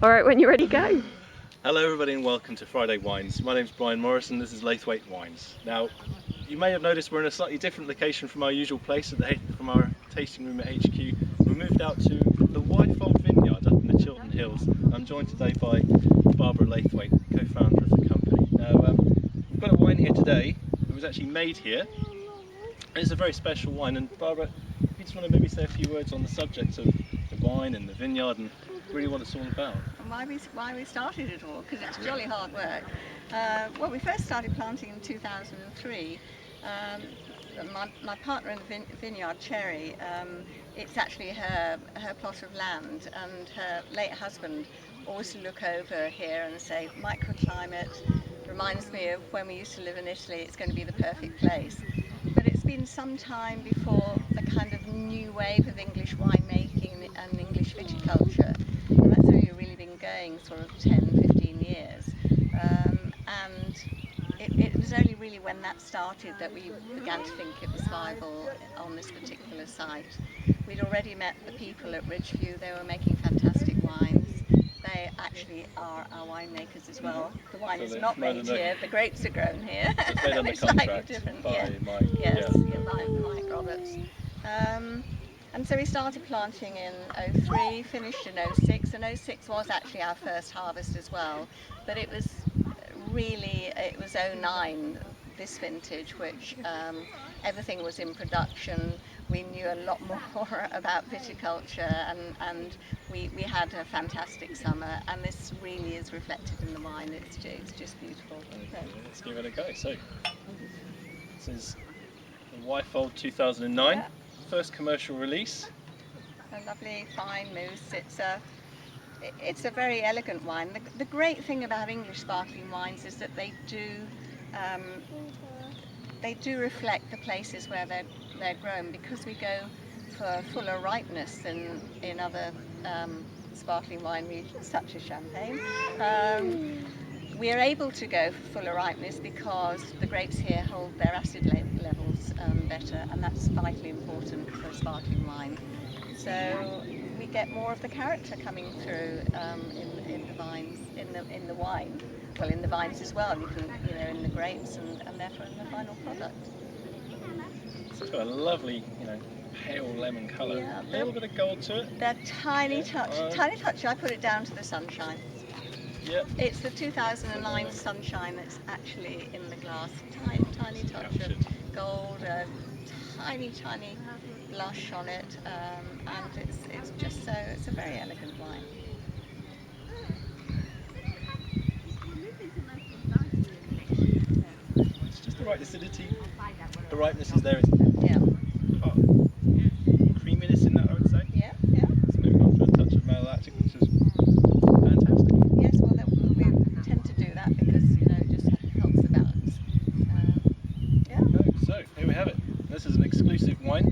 Alright, when you're ready, go. Hello everybody and welcome to Friday Wines. My name's Brian Morris and this is Laithwaite Wines. Now, you may have noticed we're in a slightly different location from our usual place from our tasting room at HQ. We moved out to the Wyfold Vineyard up in the Chiltern Hills. I'm joined today by Barbara Laithwaite, co-founder of the company. Now, we've got a wine here today that was actually made here. It's a very special wine, and Barbara, if you just want to maybe say a few words on the subject of the wine and the vineyard and really what it's all about. And why we started it all, because it's jolly hard work. Well, we first started planting in 2003. My partner in the vineyard, Cherry, it's actually her plot of land, and her late husband always to look over here and say, microclimate reminds me of when we used to live in Italy, it's going to be the perfect place. But it's been some time before the kind of new wave of English winemaking and English viticulture, and that's only really been going sort of 10-15 years. And it was only really when that started that we began to think it was viable on this particular site. We'd already met the people at Ridgeview. They were making fantastic wines. They actually are our winemakers as well. The wine is not made here, the grapes are grown here. It's made under contract by Mike. By Mike Roberts. And so we started planting in 03, finished in 06, and 06 was actually our first harvest as well. But it was 09, this vintage, which everything was in production. We knew a lot more about viticulture, and we had a fantastic summer, and this really is reflected in the wine. It's just beautiful. Okay, let's give it a go. So, this is the Wyfold 2009, first commercial release. A lovely fine mousse. It's a very elegant wine. The great thing about English sparkling wines is that they do reflect the places where they're grown, because we go for fuller ripeness than in other sparkling wine regions such as Champagne. We are able to go for fuller ripeness because the grapes here hold their acid levels better, and that's vitally important for sparkling wine. So we get more of the character coming through in the vines, in the wine. Well, in the vines as well. You can, in the grapes and therefore in the final product. So it's got a lovely, pale lemon colour. Yeah, a little bit of gold to it. That tiny touch. I put it down to the sunshine. Yep. It's the 2009 sunshine that's actually in the glass. Tiny touch of gold, a tiny blush on it, and it's just it's a very elegant wine. It's just the right acidity. The ripeness is there. Yeah. Creaminess in that, I would say. Yeah. It's maybe gone for a touch of malolactic, which is fantastic. Yes, well, we tend to do that because it just helps the balance. Okay, so here we have it. This is an exclusive wine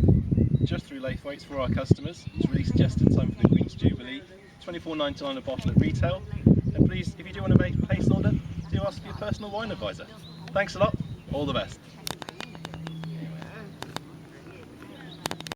just through Laithwaites for our customers. It's released just in time for the Queen's Jubilee. £24.99 a bottle at retail. And please, if you do want to place an order, do ask for your personal wine advisor. Thanks a lot. All the best.